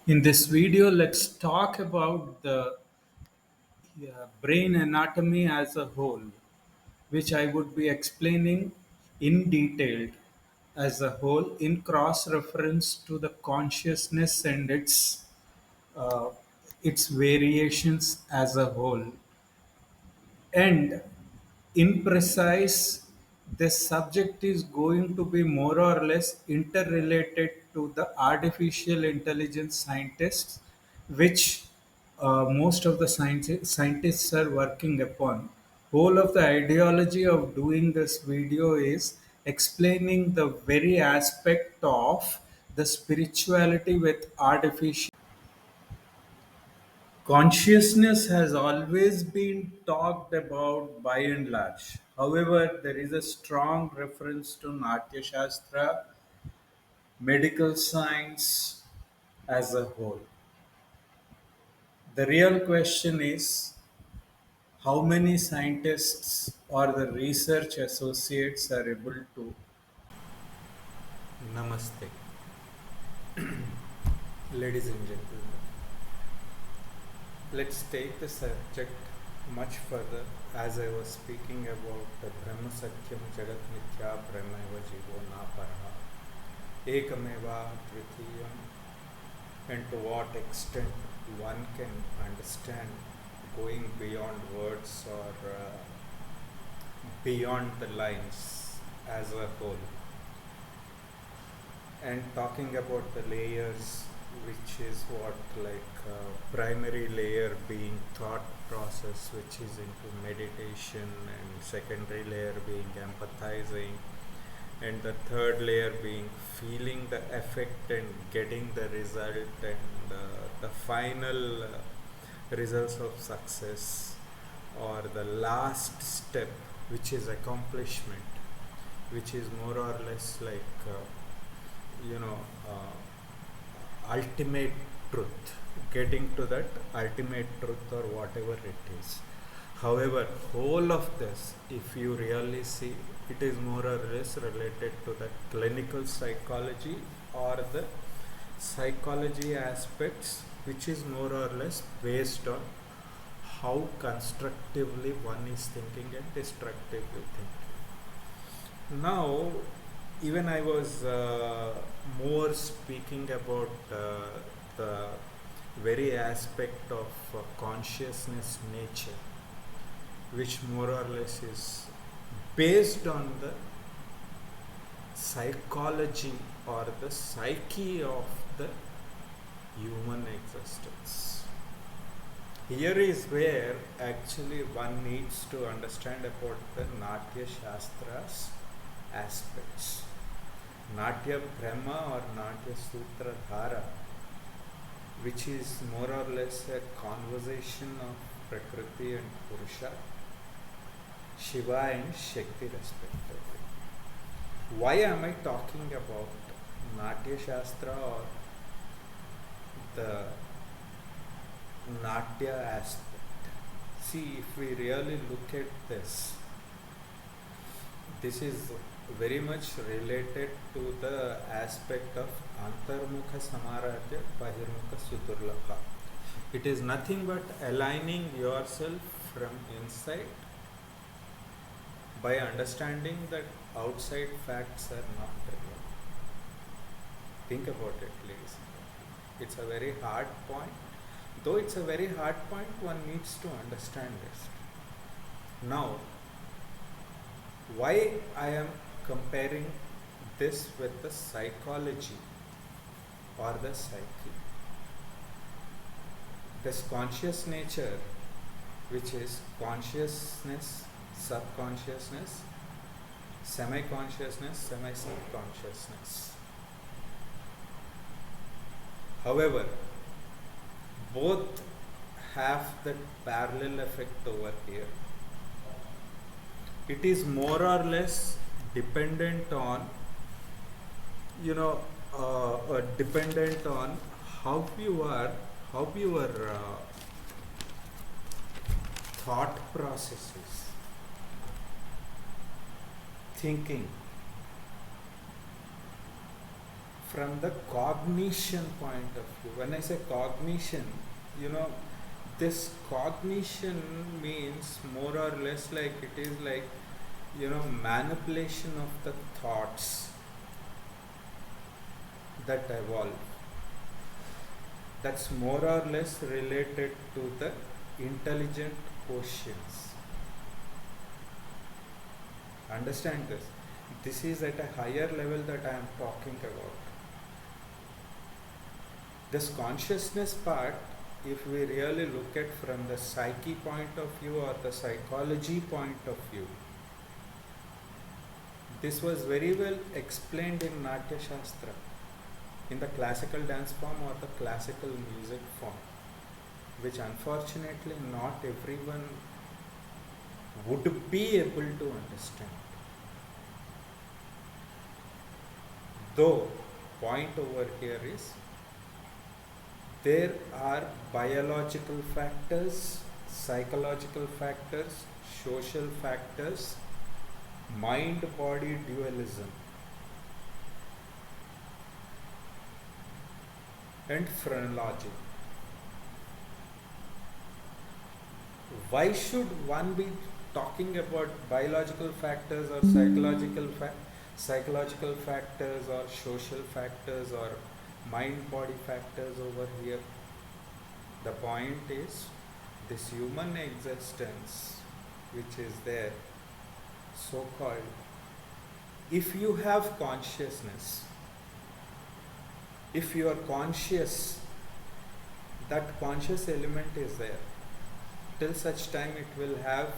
In this video, let's talk about the brain anatomy as a whole, which I would be explaining in detail as a whole in cross reference to the consciousness and uh, its variations as a whole. And in precise, the subject is going to be more or less interrelated to the artificial intelligence scientists, which most of the scientists are working upon. Whole of the ideology of doing this video is explaining the very aspect of the spirituality with artificial. Consciousness has always been talked about by and large. However, there is a strong reference to Natya Shastra, medical science as a whole. The real question is how many scientists or the research associates are able to. Namaste, ladies and gentlemen. Let's take the subject much further as I was speaking about the Brahma Satyam Jagat Mithya Brahmaiva Jivo Na Paraha Ekameva Dvitiyam, and to what extent one can understand going beyond words or beyond the lines as a whole, and talking about the layers, which is what primary layer being thought process, which is into meditation, and secondary layer being empathizing, and the third layer being feeling the effect and getting the result, and the final results of success, or the last step, which is accomplishment, which is more or less you know ultimate truth, getting to that ultimate truth or whatever it is. However, whole of this, if you really see, it is more or less related to the clinical psychology or the psychology aspects, which is more or less based on how constructively one is thinking and destructively thinking. Now, even I was more speaking about the very aspect of consciousness nature, which more or less is based on the psychology or the psyche of the human existence. Here is where actually one needs to understand about the Natya Shastra's aspects. Natya Brahma or Natya Sutra Dhara, which is more or less a conversation of Prakriti and Purusha, Shiva and Shakti respectively. Why am I talking about Natya Shastra or the Natya aspect? See, if we really look at this is very much related to the aspect of Antarmukha Samaradya Bahirmukha Sudurlabha. It is nothing but aligning yourself from inside by understanding that outside facts are not real. Think about it, please. It's a very hard point. Though it's a very hard point, one needs to understand this. Now, why I am comparing this with the psychology or the psyche? This conscious nature, which is consciousness, subconsciousness, semi-consciousness, semi-subconsciousness. However, both have that parallel effect over here. It is more or less dependent on, dependent on how your thought processes, thinking, from the cognition point of view. When I say cognition, you know, this cognition means more or less like it is like, manipulation of the thoughts that evolve. That's more or less related to the intelligent quotients. Understand this? This is at a higher level that I am talking about. This consciousness part, if we really look at from the psyche point of view or the psychology point of view, this was very well explained in Natya Shastra, in the classical dance form or the classical music form, which unfortunately not everyone would be able to understand. Though, point over here is, there are biological factors, psychological factors, social factors, mind-body dualism, and phrenology. Why should one be talking about biological factors or psychological factors or social factors or mind-body factors over here? The point is, this human existence which is there, so-called, if you have consciousness, if you are conscious, that conscious element is there. Till such time it will have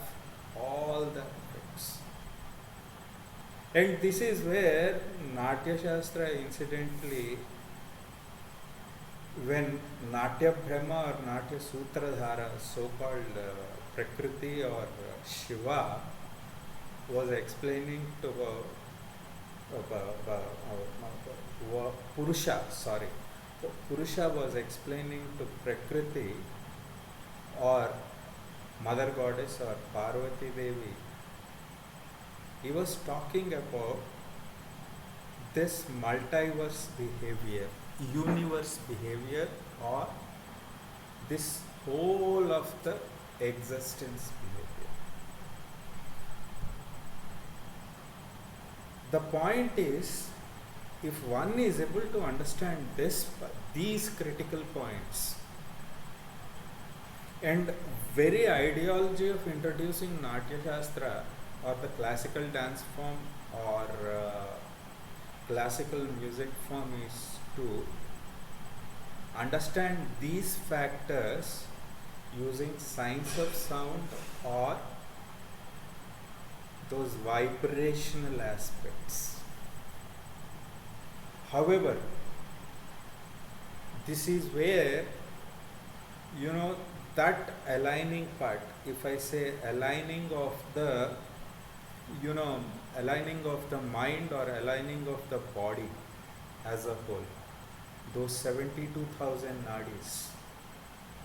all the effects. And this is where Natya Shastra, incidentally, when Natya Brahma or Natya Sutradhara, so-called Prakriti or Shiva, was explaining to Purusha, Purusha was explaining to Prakriti or Mother Goddess or Parvati Devi, he was talking about this multiverse behavior, universe behavior, or this whole of the existence behavior. The point is, if one is able to understand these critical points, and very ideology of introducing Natya Shastra or the classical dance form or classical music form is to understand these factors using science of sound or those vibrational aspects. However, this is where, that aligning part, if I say aligning of the, aligning of the mind or aligning of the body as a whole, those 72,000 nadis,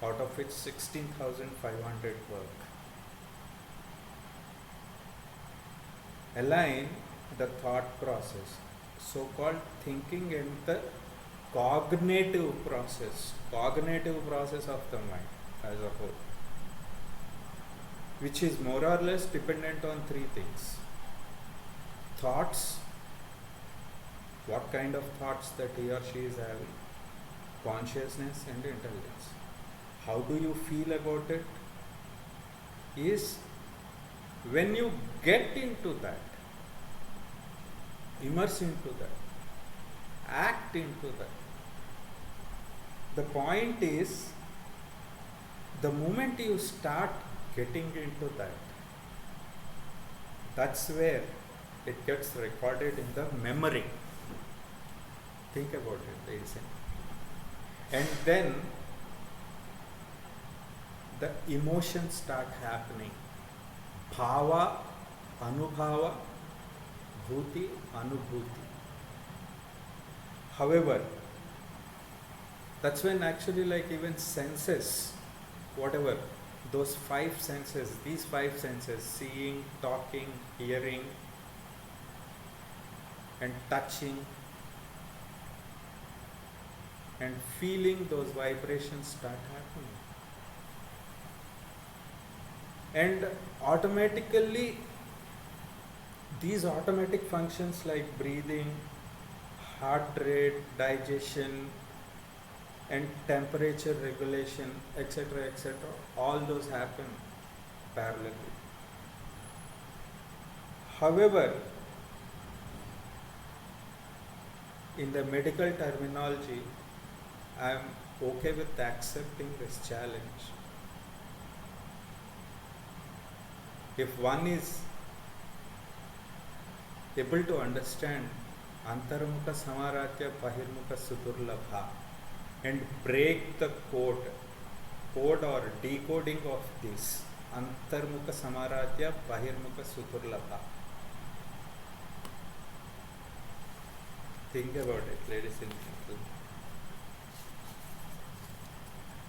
out of which 16,500 work, align the thought process, so-called thinking, and the cognitive process of the mind as a whole, which is more or less dependent on three things: thoughts, what kind of thoughts that he or she is having, consciousness, and intelligence. How do you feel about it? Is when you get into that, immerse into that, act into that. The point is, the moment you start getting into that, that's where it gets recorded in the memory. Think about it, ladies and gentlemen. And then the emotions start happening. Bhava, Anubhava, Bhuti, Anubhuti. However, that's when actually, like, even senses, whatever, those five senses, these five senses, seeing, talking, hearing, and touching, and feeling those vibrations start happening. And automatically, these automatic functions like breathing, heart rate, digestion, and temperature regulation, etc., all those happen parallelly. However, in the medical terminology, I am okay with accepting this challenge. If one is able to understand Antarmukha Samaratya Bahirmukha Sudurlabha and break the code or decoding of this Antarmukha Samaratya Bahirmukha Sudurlabha. Think about it, ladies and gentlemen.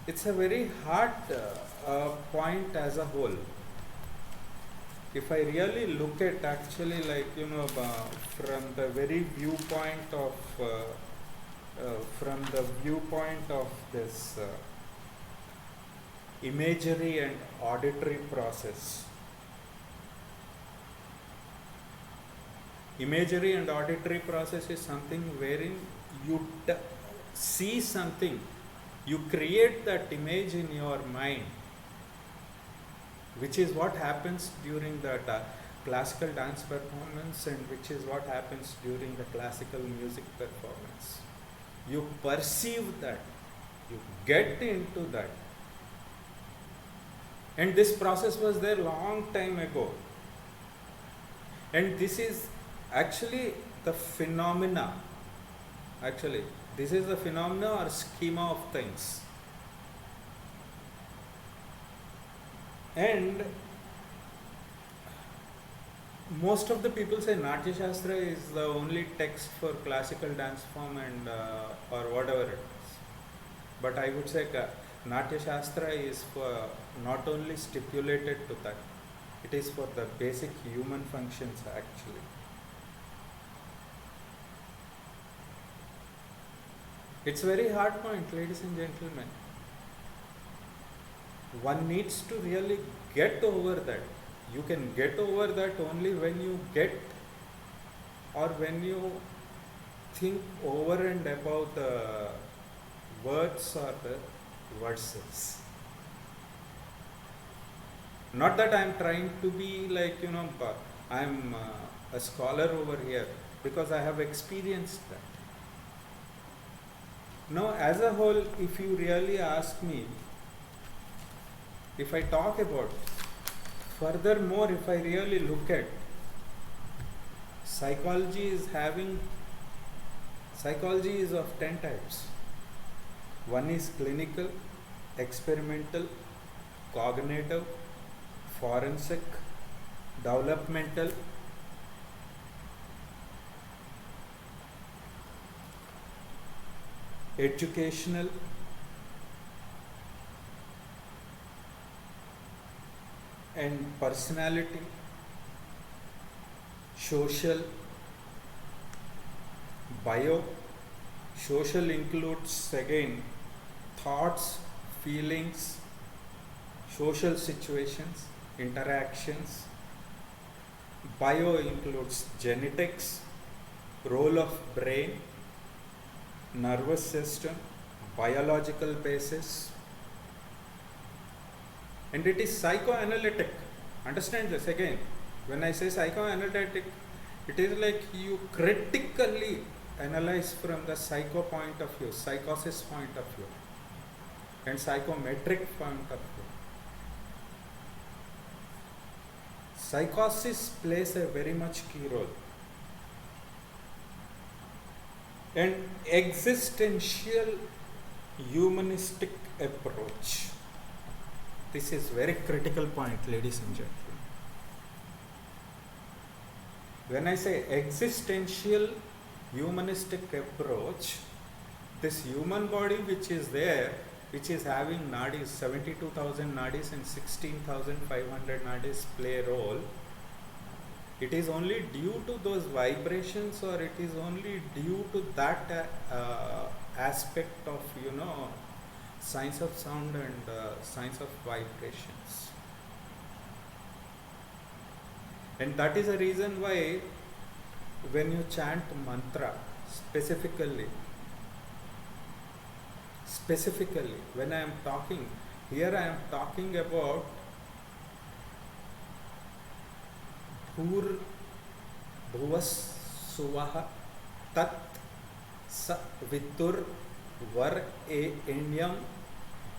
It's a very hard point as a whole. If I really look at actually from the very viewpoint of this imagery and auditory process. Imagery and auditory process is something wherein you see something, you create that image in your mind, which is what happens during the classical dance performance and which is what happens during the classical music performance. You perceive that, you get into that. And this process was there long time ago. And this is actually the phenomena. Actually, this is the phenomena or schema of things. And most of the people say Natya Shastra is the only text for classical dance form and or whatever it is. But I would say Natya Shastra is for not only stipulated to that, it is for the basic human functions actually. It's a very hard point, ladies and gentlemen. One needs to really get over that. You can get over that only when you get or when you think over and above the words or the verses. Not that I am trying to be I am a scholar over here, because I have experienced that. Now, as a whole, if you really ask me, if I talk about, furthermore, if I really look at, psychology is of 10 types. One is clinical, experimental, cognitive, forensic, developmental, educational, and personality, social, bio. Social includes again thoughts, feelings, social situations, interactions. Bio includes genetics, role of brain, nervous system, biological basis, and it is psychoanalytic. Understand this again. When I say psychoanalytic, it is like you critically analyze from the psycho point of view, psychosis point of view, and psychometric point of view. Psychosis plays a very much key role. And existential humanistic approach. This is very critical point, ladies and gentlemen. When I say existential humanistic approach, this human body which is there, which is having nadis, 72,000 nadis and 16,500 nadis play a role, it is only due to those vibrations, or it is only due to that aspect of science of sound and science of vibrations. And that is the reason why when you chant mantra specifically when I am talking here, I am talking about bhur bhuvas suvah tat sa vitur var e enyam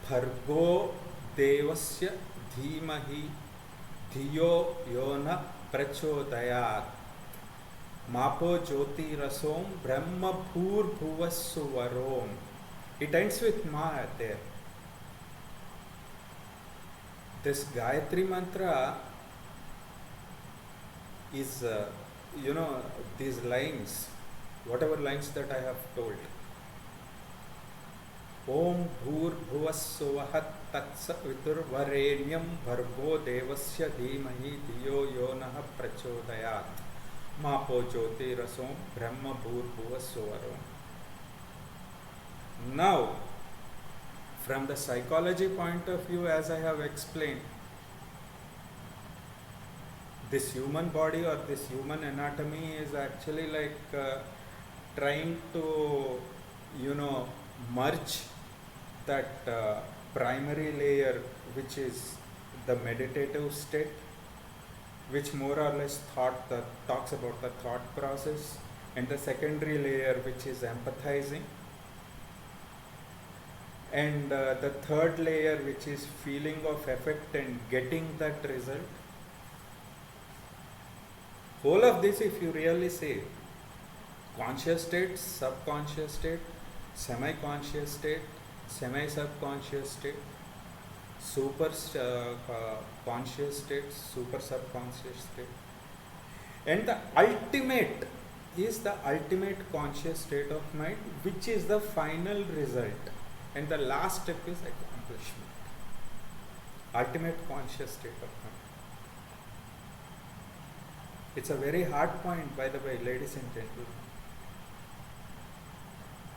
bhargo devasya dhimahi dhiyo yona prachodayat mapo jyoti rasom brahma bhur bhuvassuvarom. It ends with ma there. This Gayatri mantra is, these lines, whatever lines that I have told. Om bhur bhuvassuvahat tatsa vitur varenyam bhargo devasya dhimahi dhiyo yonah prachodayat mapo jyoti rasom brahma bhur bhuvassuvarom. Now, from the psychology point of view, as I have explained, this human body or this human anatomy is actually like trying to, merge that primary layer, which is the meditative state, which more or less talks about the thought process, and the secondary layer, which is empathizing, and the third layer, which is feeling of effect and getting that result. Whole of this, if you really say, conscious state, subconscious state, semi-conscious state, semi-subconscious state, super conscious state, super subconscious state, and the ultimate is the ultimate conscious state of mind, which is the final result, and the last step is accomplishment. Ultimate conscious state of mind. It's a very hard point, by the way, ladies and gentlemen.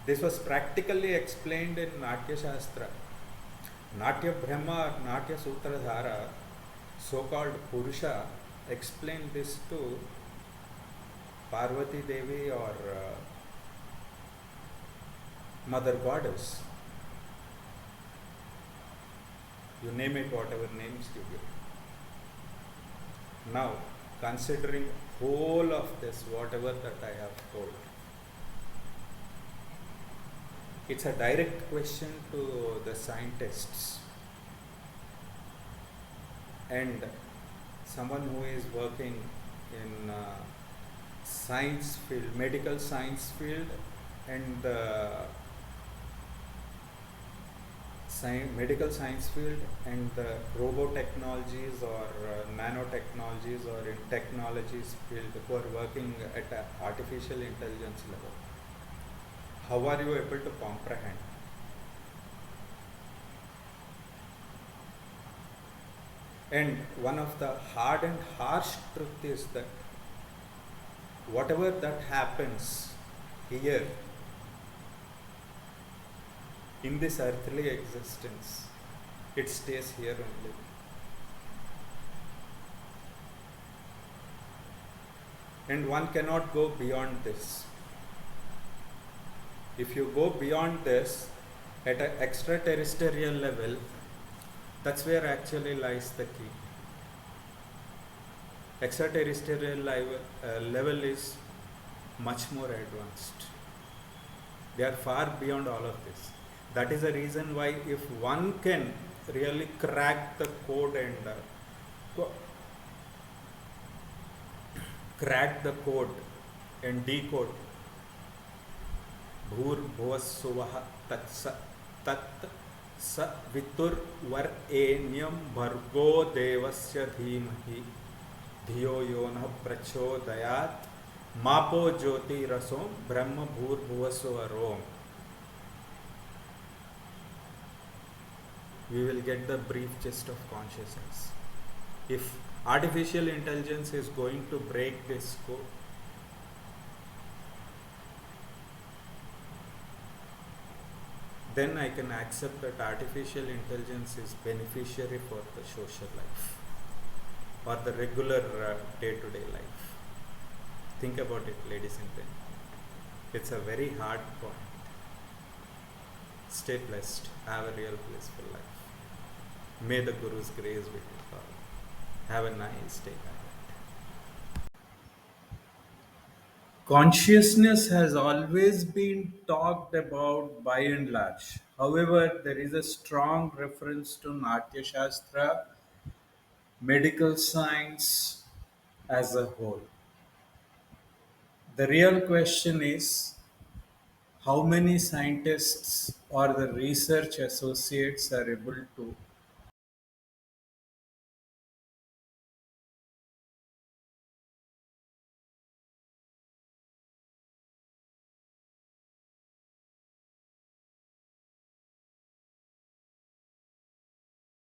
This was practically explained in Natya Shastra. Natya Brahma or Natya Sutradhara, so-called Purusha, explained this to Parvati Devi or Mother Goddess. You name it, whatever names you give. Now, considering whole of this, whatever that I have told, it's a direct question to the scientists and someone who is working in science field, medical science field, and medical science field, and the robotechnologies or nanotechnologies or in technologies field who are working at an artificial intelligence level. How are you able to comprehend? And one of the hard and harsh truth is that whatever that happens here in this earthly existence, it stays here only. And one cannot go beyond this. If you go beyond this at an extraterrestrial level, that's where actually lies the key. Extraterrestrial level is much more advanced. They are far beyond all of this. That is the reason why if one can really crack the code and decode bhur bhuvassuvaha tatsa tat sa vitur var enyam bhargo devasya dhimahi dhiyo yonah prachodayat mapo jyoti rasom brahma bhur bhuvassuvarom, we will get the brief gist of consciousness. If artificial intelligence is going to break this code, then I can accept that artificial intelligence is beneficiary for the social life or the regular day-to-day life. Think about it, ladies and gentlemen. It's a very hard point. Stay blessed. Have a real blissful life. May the Guru's grace be with you all. Have a nice day ahead. Consciousness has always been talked about by and large. However, there is a strong reference to Natya Shastra, medical science as a whole. The real question is how many scientists or the research associates are able to